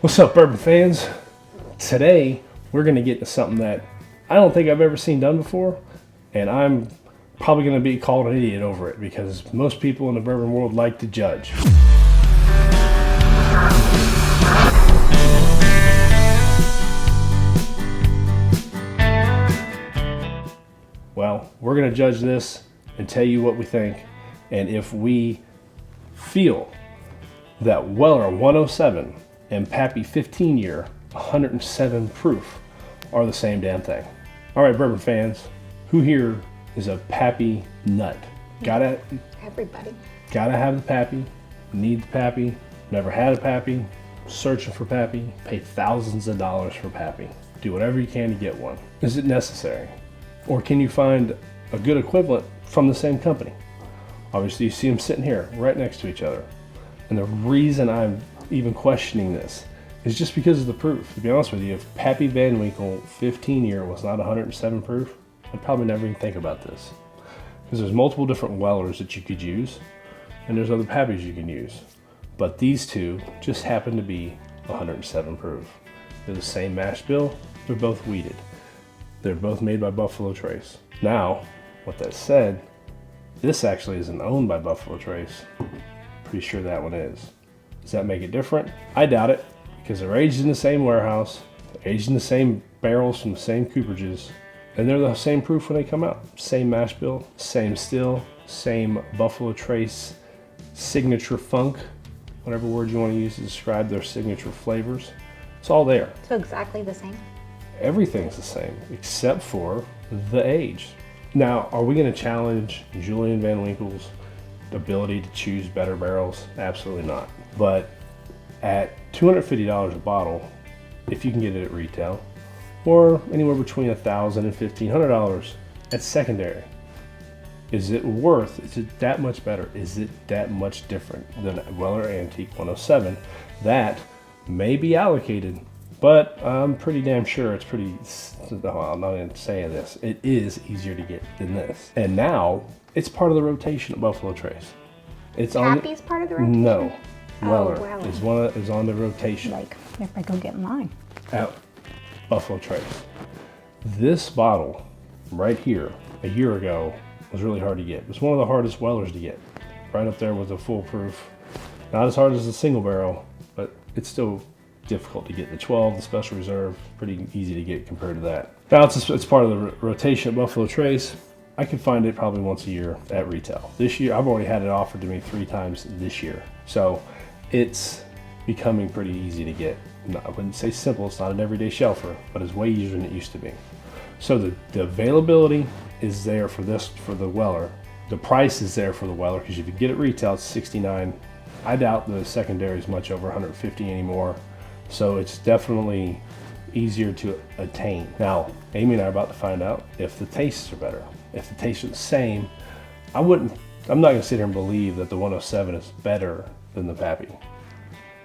What's up, bourbon fans? Today, we're gonna get to something that I don't think I've ever seen done before, and I'm probably gonna be called an idiot over it because most people in the bourbon world like to judge. Well, we're gonna judge this and tell you what we think, and if we feel that Weller 107 and Pappy 15 year 107 proof are the same damn thing. All right, bourbon fans, who here is a Pappy nut? Everybody. Gotta have the Pappy, need the Pappy, never had a Pappy, searching for Pappy, pay thousands of dollars for Pappy. Do whatever you can to get one. Is it necessary? Or can you find a good equivalent from the same company? Obviously you see them sitting here right next to each other. And the reason I'm even questioning this is just because of the proof. To be honest with you, if Pappy Van Winkle 15 year was not 107 proof, I'd probably never even think about this. Because there's multiple different Wellers that you could use, and there's other Pappies you can use. But these two just happen to be 107 proof. They're the same mash bill, they're both wheated. They're both made by Buffalo Trace. Now, with that said, this actually isn't owned by Buffalo Trace. Pretty sure that one is. Does that make it different? I doubt it, because they're aged in the same warehouse, they're aged in the same barrels from the same cooperages, and they're the same proof when they come out. Same mash bill, same still, same Buffalo Trace signature funk, whatever word you want to use to describe their signature flavors. It's all there. So exactly the same. Everything's the same, except for the age. Now, are we going to challenge Julian Van Winkle's ability to choose better barrels? Absolutely not. But at $250 a bottle, if you can get it at retail, or anywhere between $1,000 and $1,500 at secondary, is it worth? Is it that much better? Is it that much different than Weller Antique 107 that may be allocated? But I'm pretty damn sure it's pretty, I'm not even saying this, it is easier to get than this. And now, it's part of the rotation at Buffalo Trace. It's Pappy's part of the rotation? No. Weller Weller. is on the rotation. Like, if I go get mine. At Buffalo Trace. This bottle, right here, a year ago, was really hard to get. It was one of the hardest Wellers to get. Right up there with a full proof. Not as hard as a single barrel, but it's still difficult to get. The 12, the special reserve, pretty easy to get compared to that. Now it's part of the rotation at Buffalo Trace. I can find it probably once a year at retail. This year, I've already had it offered to me 3 times this year. So it's becoming pretty easy to get. No, I wouldn't say simple, it's not an everyday shelfer, but it's way easier than it used to be. So the availability is there for the Weller. The price is there for the Weller, because if you get it retail, it's $69. I doubt the secondary is much over $150 anymore. So it's definitely easier to attain. Now, Amy and I are about to find out if the tastes are better. If the tastes are the same, I'm not gonna sit here and believe that the 107 is better than the Pappy.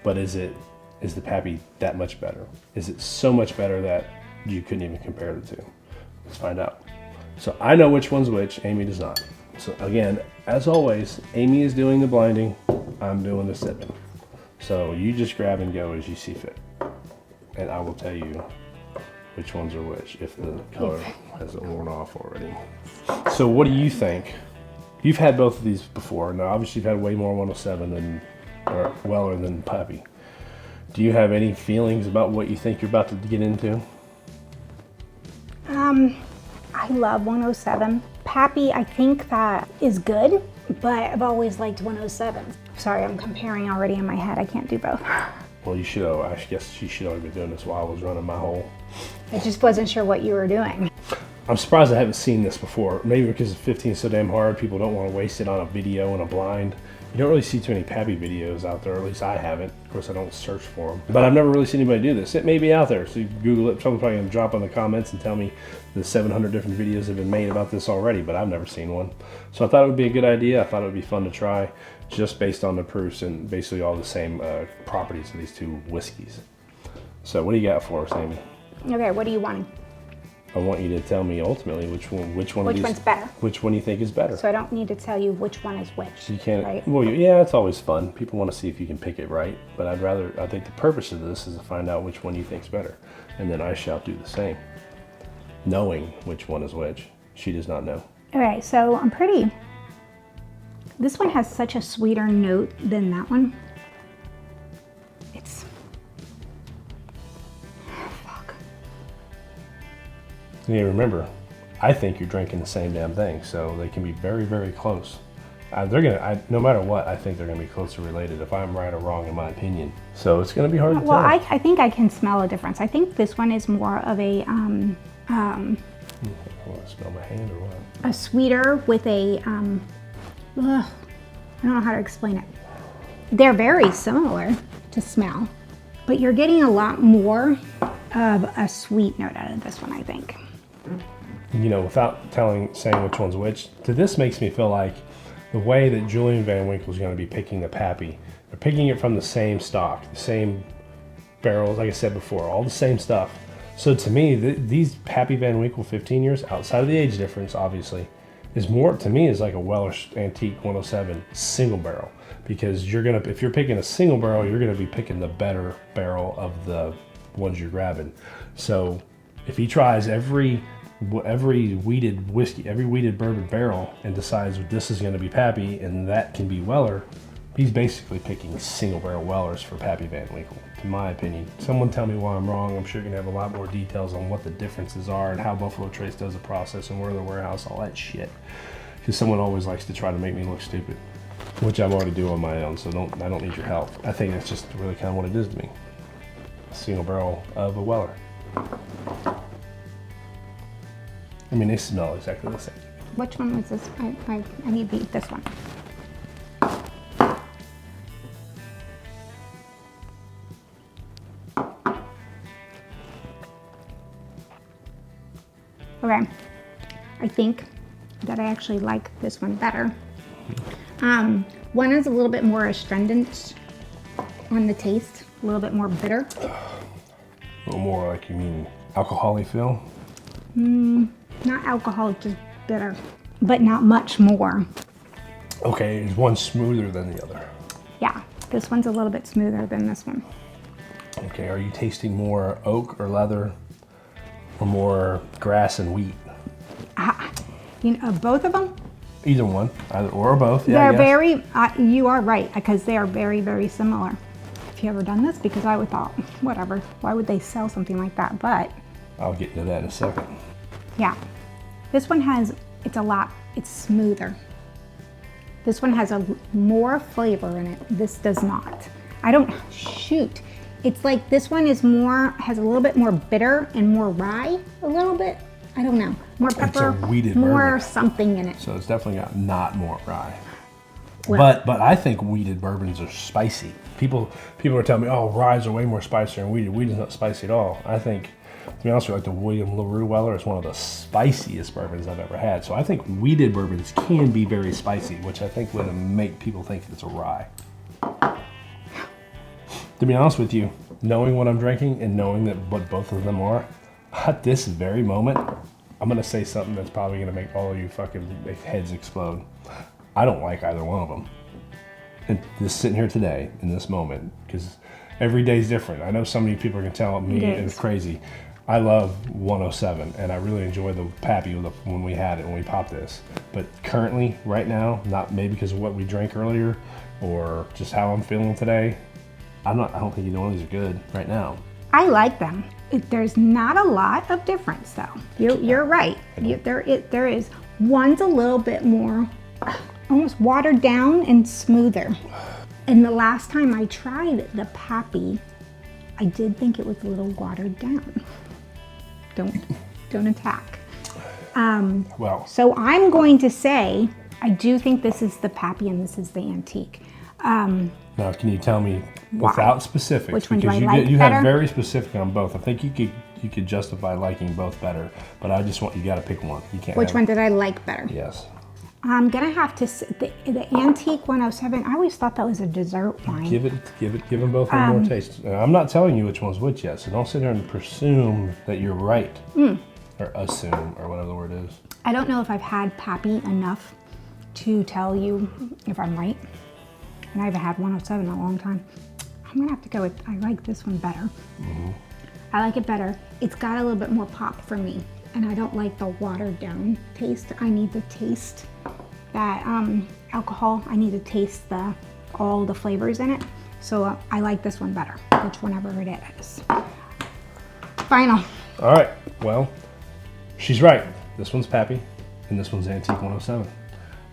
But is the Pappy that much better? Is it so much better that you couldn't even compare the two? Let's find out. So I know which one's which, Amy does not. So again, as always, Amy is doing the blinding, I'm doing the sipping. So you just grab and go as you see fit. And I will tell you which ones are which if the color hasn't worn off already. So what do you think? You've had both of these before. Now obviously you've had way more 107 or Weller than Pappy. Do you have any feelings about what you think you're about to get into? I love 107. Pappy, I think that is good, but I've always liked 107. Sorry, I'm comparing already in my head. I can't do both. Well, you should have. I guess you should have been doing this while I was running my hole. I just wasn't sure what you were doing. I'm surprised I haven't seen this before. Maybe because 15 is so damn hard, people don't want to waste it on a video and a blind. You don't really see too many Pappy videos out there, or at least I haven't. Of course, I don't search for them. But I've never really seen anybody do this. It may be out there, so you can Google it. Someone's probably going to drop in the comments and tell me the 700 different videos have been made about this already, but I've never seen one. So I thought it would be a good idea. I thought it would be fun to try, just based on the proofs and basically all the same properties of these two whiskeys. So what do you got for us, Amy? Okay, what are you wanting? I want you to tell me ultimately which one of these, one's better. which one you think is better. So I don't need to tell you which one is which. You can't. Right? Well, yeah, it's always fun. People want to see if you can pick it right. But I think the purpose of this is to find out which one you think's better, and then I shall do the same, knowing which one is which. She does not know. Okay, so this one has such a sweeter note than that one. Fuck. Yeah, remember, I think you're drinking the same damn thing, so they can be very, very close. No matter what, I think they're gonna be closely related if I'm right or wrong in my opinion. So it's gonna be hard to tell. Well, I think I can smell a difference. I think this one is more of a I want to smell my hand or what? a sweeter with a I don't know how to explain it. They're very similar to smell, but you're getting a lot more of a sweet note out of this one, I think. You know, without saying which one's which, this makes me feel like the way that Julian Van Winkle's going to be picking the Pappy, they're picking it from the same stock, the same barrels, like I said before, all the same stuff. So to me, these Pappy Van Winkle 15 years, outside of the age difference, obviously, is more, to me, is like a Weller Antique 107 single barrel. Because if you're picking a single barrel, you're gonna be picking the better barrel of the ones you're grabbing. So if he tries every wheated whiskey, every wheated bourbon barrel and decides this is gonna be Pappy and that can be Weller, he's basically picking single barrel Wellers for Pappy Van Winkle, in my opinion. Someone tell me why I'm wrong. I'm sure you're gonna have a lot more details on what the differences are and how Buffalo Trace does the process and where the warehouse, all that shit. Because someone always likes to try to make me look stupid, which I'm already doing on my own, so I don't need your help. I think that's just really kind of what it is to me. A single barrel of a Weller. I mean, they smell exactly the same. Which one was this? I need this one. Okay, I think that I actually like this one better. One is a little bit more astringent on the taste, a little bit more bitter. A little more like, you mean alcohol-y feel? Not alcoholic, just bitter, but not much more. Okay, is one smoother than the other? Yeah, this one's a little bit smoother than this one. Okay, are you tasting more oak or leather or more grass and wheat? You know, both of them? Either one, either or both. Yeah, They're very, you are right, because they are very, very similar. Have you ever done this? Because I would thought, whatever, why would they sell something like that? But I'll get into that in a second. yeah, this one has, it's smoother. This one has more flavor in it. This does not. It's like this one is has a little bit more bitter and more rye, a little bit. I don't know. More pepper, it's a wheated more bourbon. something in it. So it's definitely got not more rye. Well, But I think wheated bourbons are spicy. People are telling me, oh, ryes are way more spicier than wheated. Wheat is not spicy at all. I think, to be honest with you, like the William LaRue Weller is one of the spiciest bourbons I've ever had. So I think wheated bourbons can be very spicy, which I think would make people think it's a rye. To be honest with you, knowing what I'm drinking and knowing what both of them are, at this very moment, I'm gonna say something that's probably gonna make all of you fucking heads explode. I don't like either one of them. And just sitting here today, in this moment, because every day's different. I know so many people are gonna tell me it's crazy. I love 107, and I really enjoy the Pappy when we had it, when we popped this. But currently, right now, not maybe because of what we drank earlier, or just how I'm feeling today, I don't think either one of these are good right now. I like them. There's not a lot of difference, though. You're right. There is. One's a little bit more, almost watered down and smoother. And the last time I tried the Pappy, I did think it was a little watered down. Don't attack. Well, so I'm going to say I do think this is the Pappy and this is the Antique. now can you tell me without specifics? Which one do because I like you better? have very specific on both. I think you could justify liking both better, but I just want you got to pick one. You can't. Which one did I like better? Yes. I'm gonna have to the Antique 107. I always thought that was a dessert wine. Give them both one more taste. I'm not telling you which one's which yet, so don't sit there and presume that you're right. or assume, or whatever the word is. I don't know if I've had Pappy enough to tell you if I'm right. And I haven't had 107 in a long time. I'm gonna have to go with, I like this one better. I like it better. It's got a little bit more pop for me. And I don't like the watered down taste. I need to taste that alcohol. I need to taste all the flavors in it. So I like this one better, whichever it is. Final. All right, well, she's right. This one's Pappy, and this one's Antique 107.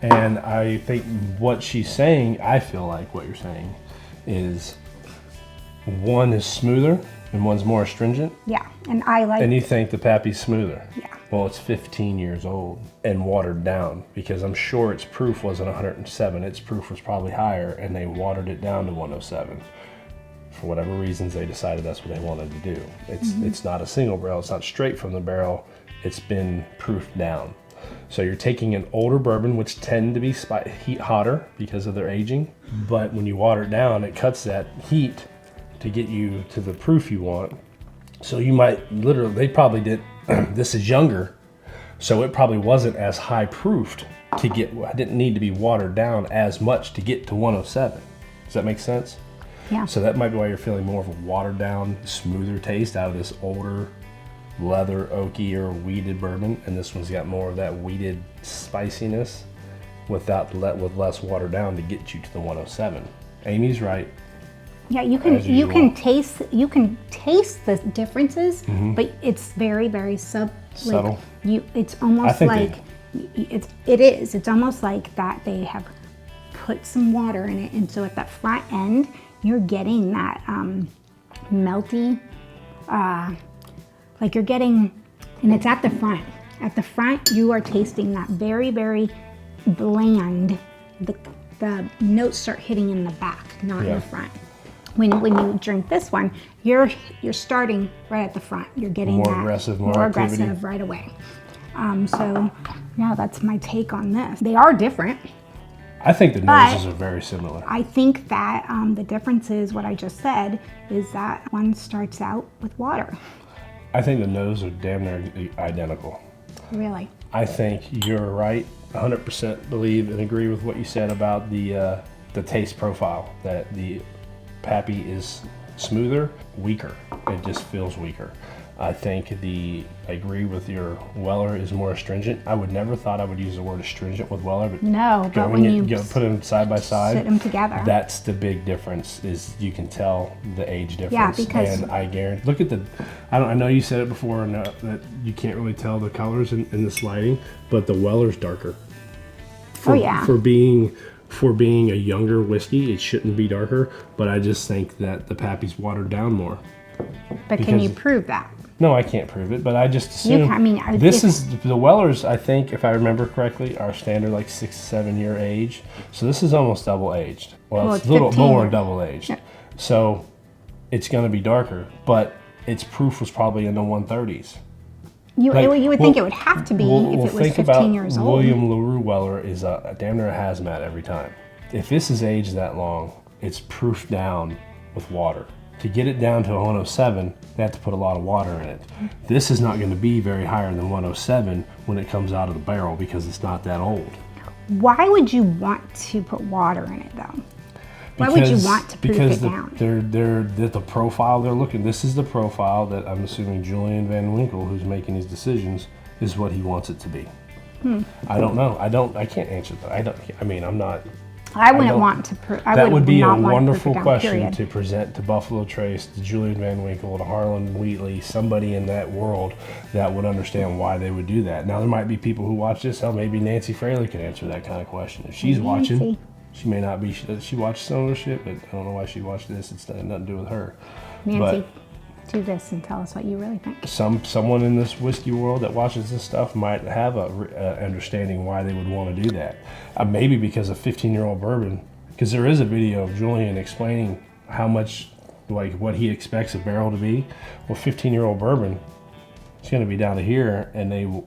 And I think what she's saying, I feel like what you're saying, is one is smoother and one's more astringent. Yeah, and I like. And you think the Pappy's smoother. Yeah. Well, it's 15 years old and watered down, because I'm sure its proof wasn't 107. Its proof was probably higher, and they watered it down to 107. For whatever reasons, they decided that's what they wanted to do. It's not a single barrel. It's not straight from the barrel. It's been proofed down. So you're taking an older bourbon, which tend to be heat hotter because of their aging. But when you water it down, it cuts that heat to get you to the proof you want. So you might literally, they probably did, this is younger, so it probably wasn't as high proofed to get, I didn't need to be watered down as much to get to 107. Does that make sense? Yeah. So that might be why you're feeling more of a watered down, smoother taste out of this older, leather, oaky, or weeded bourbon. And this one's got more of that weeded spiciness with less watered down to get you to the 107. Amy's right. Yeah, you can taste the differences, but it's very, very subtle. It's almost like it's almost like that they have put some water in it, and so at that front end you're getting that melty, like you're getting, and it's at the front. At the front you are tasting that very, very bland. The notes start hitting in the back, not in the front. When you drink this one, you're starting right at the front. You're getting more aggressive right away. So yeah, that's my take on this. They are different. I think the noses are very similar. I think that the difference is what I just said, is that one starts out with water. I think the nose are damn near identical. Really? I think you're right. 100% believe and agree with what you said about the taste profile, that the Pappy is smoother, weaker. It just feels weaker. I think I agree with your Weller is more astringent. I would never thought I would use the word astringent with Weller, but no, but when you put them side by side, sit them together, that's the big difference. Is you can tell the age difference. Yeah, because and I guarantee. Look at I know you said it before, and that you can't really tell the colors in this lighting, but the Weller's darker. For being a younger whiskey, it shouldn't be darker, but I just think that the Pappy's watered down more. But can you prove that? No, I can't prove it, but I just assume. The Wellers, I think, if I remember correctly, are standard like 6 to 7 year age. So this is almost double aged. Well, it's a little more double aged. Yeah. So it's going to be darker, but its proof was probably in the 130s. You would think it would have to be if it was 15 years old. William LaRue Weller is a damn near a hazmat every time. If this is aged that long, it's proofed down with water. To get it down to 107, they have to put a lot of water in it. This is not going to be very higher than 107 when it comes out of the barrel because it's not that old. Why would you want to put water in it though? Why would you want to proof it down? Because the profile they're looking. This is the profile that I'm assuming Julian Van Winkle, who's making these decisions, is what he wants it to be. I don't know. I can't answer that. I'm not. I wouldn't want to prove. That would be a wonderful question to present to Buffalo Trace, to Julian Van Winkle, to Harlan Wheatley, somebody in that world that would understand why they would do that. Now, there might be people who watch this. Hell, maybe Nancy Fraley can answer that kind of question. If she's watching, she may not be. She watched some of her shit, but I don't know why she watched this. It's nothing to do with her. Nancy, do this and tell us what you really think. Someone in this whiskey world that watches this stuff might have a understanding why they would want to do that. Maybe because a 15-year-old bourbon, because there is a video of Julian explaining how much, like what he expects a barrel to be. Well, 15-year-old bourbon, it's going to be down to here, and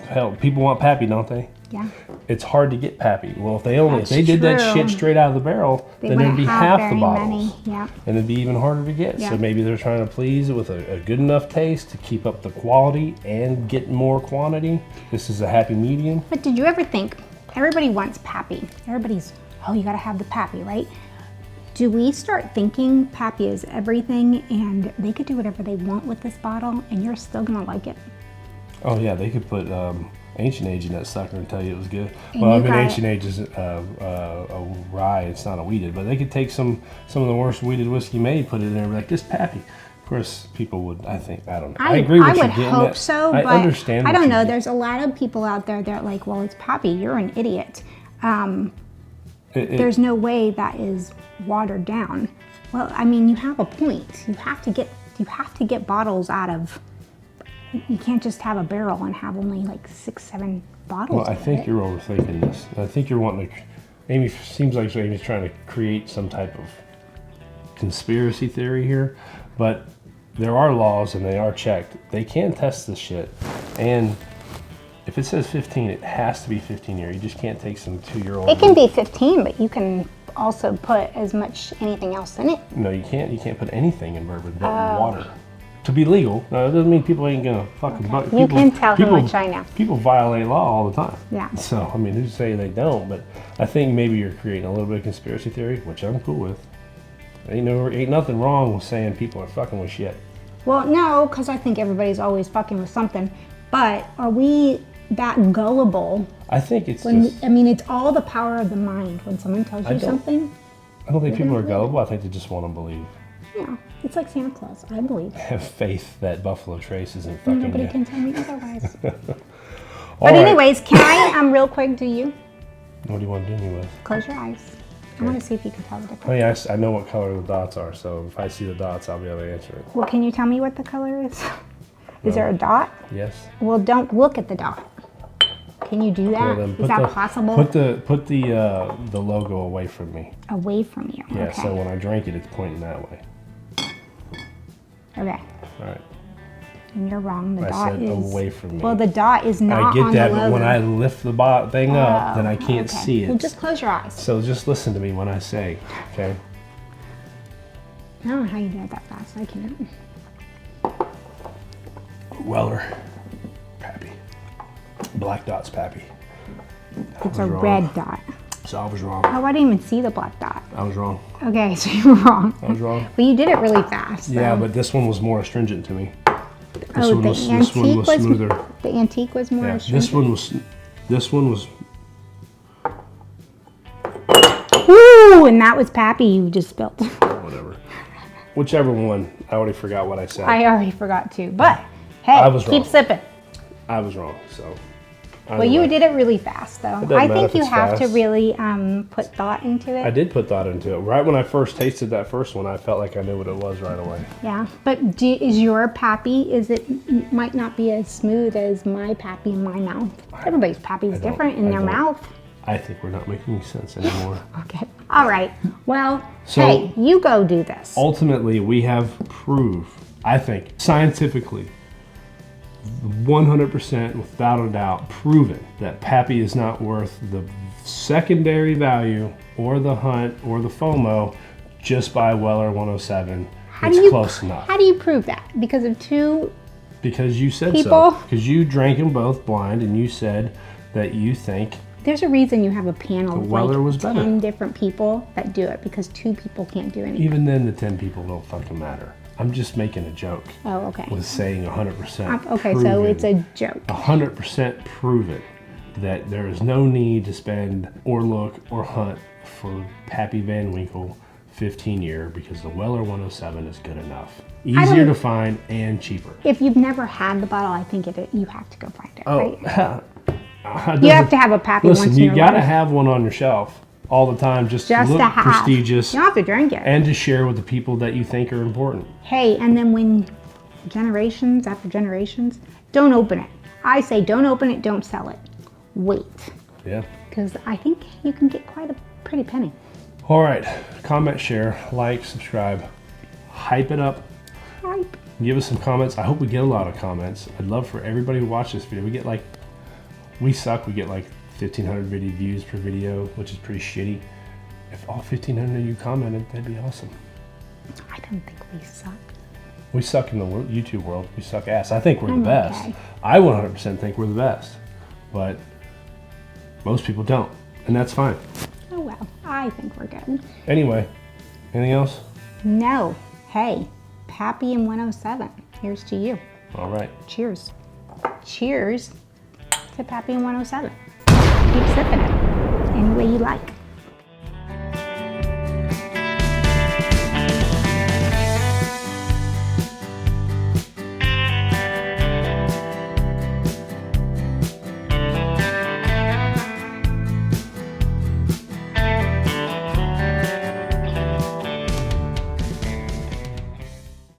hell, people want Pappy, don't they? Yeah. It's hard to get Pappy. Well, if they did that true. shit straight out of the barrel, then it'd wouldn't be have half the very bottles. many. Yeah. And it'd be even harder to get. Yeah. So maybe they're trying to please it with a good enough taste to keep up the quality and get more quantity. This is a happy medium. But did you ever think, everybody wants Pappy. Everybody's, oh, you gotta have the Pappy, right? Do we start thinking Pappy is everything and they could do whatever they want with this bottle and you're still gonna like it? Oh yeah, they could put Ancient Age in that sucker and tell you it was good. And Well, I you mean, got Ancient Age is a rye. It's not a wheated, but they could take some of the worst wheated whiskey made, put it in there, and be like, this Pappy. Of course, people would. I think I don't know. I agree with I you. would hope so, I but understand. I don't what know. you There's a lot of people out there that are like, well, it's Pappy. You're an idiot. There's no way that is watered down. Well, I mean, you have a point. You have to get bottles out of. You can't just have a barrel and have only like 6, 7 bottles. Well, I think you're overthinking this. I think you're wanting to. Amy seems like Amy's trying to create some type of conspiracy theory here, but there are laws and they are checked. They can test this shit, and if it says 15, it has to be 15 year. You just can't take some 2-year-old. It can be 15, but you can also put as much anything else in it. No, you can't. You can't put anything in bourbon but water. To be legal, no, it doesn't mean people ain't gonna fucking. You can tell how much I know. People violate law all the time. Yeah. So I mean, who's saying they don't? But I think maybe you're creating a little bit of conspiracy theory, which I'm cool with. Ain't nothing wrong with saying people are fucking with shit. Well, no, because I think everybody's always fucking with something. But are we that gullible? I think it's When just. I mean, it's all the power of the mind. When someone tells you something, I don't think people are gullible. I think they just want to believe. yeah, it's like Santa Claus. I believe. Have faith that Buffalo Trace isn't fucking. Nobody you. can tell me otherwise. All But right. anyways, can I real quick do you What do you want to do me with? close your eyes? I want to see if you can tell the difference. Oh yeah, I know what color the dots are, so if I see the dots, I'll be able to answer it. Well, can you tell me what the color is? Is there a dot? Yes. Well, don't look at the dot. Can you do Well, that? then Is that possible? Put the logo away from me. Away from you. Yeah. Okay. So when I drink it, it's pointing that way. Okay. All right. And you're wrong. The I dot said is away from me. Well, the dot is not I get on that, the but logo. when I lift the thing up, then I can't Okay. see it. Well, just close your eyes. So just listen to me when I say, okay? I don't know how you do it that fast. I can't. Weller, Pappy. Black dot's Pappy. It's a red dot. So I was wrong. Oh, I didn't even see the black dot. I was wrong. Okay, so you were wrong. I was wrong. But you did it really fast. So. Yeah, but this one was more astringent to me. This Oh, one the was antique smoother. The antique was more. Yeah, astringent. this one was. Ooh, and that was Pappy you just spilled. Whatever. Whichever one. I already forgot what I said. I already forgot to. But hey, I was keep wrong. sipping. I was wrong. So. Well, you did it really fast, though. doesn't I matter think if you it's have to fast. really put thought into it. I did put thought into it. Right when I first tasted that first one, I felt like I knew what it was right away. Yeah, but is your Pappy? Might not be as smooth as my Pappy in my mouth. Everybody's Pappy is different in their mouth. I think we're not making sense anymore. Okay. All right. Well, So- hey, you go do this. Ultimately, we have proof, I think, scientifically, 100% without a doubt, proven that Pappy is not worth the secondary value or the hunt or the FOMO just by Weller 107. It's close enough. How do you prove that? Because of two. Because you said People- so. Because you drank them both blind and you said that you think There's a reason you have a panel of Weller was like better. 10 different people that do it because 2 people can't do anything. even then the 10 people don't fucking matter. I'm just making a joke Oh, okay. with saying 100%. Okay, so proven. it's a joke. 100% proven that there is no need to spend or look or hunt for Pappy Van Winkle 15 year because the Weller 107 is good enough. Easier to find and cheaper. If you've never had the bottle, I think you have to go find it, right? Oh, You have to have a Pappy listen, once in you your gotta life. have one on your shelf all the time just to look to have. prestigious You don't have to drink it. and to share with the people that you think are important. Hey, and then when generations after generations, don't open it. I say don't open it, don't sell it. Wait, Yeah. because I think you can get quite a pretty penny. All right. Comment, share, like, subscribe. Hype it up. Right. Give us some comments. I hope we get a lot of comments. I'd love for everybody who watched this video. We suck. We get like 1,500 video views per video, which is pretty shitty. If all 1,500 of you commented, that'd be awesome. I don't think we suck. We suck in the YouTube world. We suck ass. I think we're the best. Okay. I 100% think we're the best. But most people don't. And that's fine. Oh well, I think we're good. Anyway, anything else? No. Hey, Pappy and 107. Here's to you. All right. Cheers. Cheers to Pappy and 107. Keep sipping it any way you like.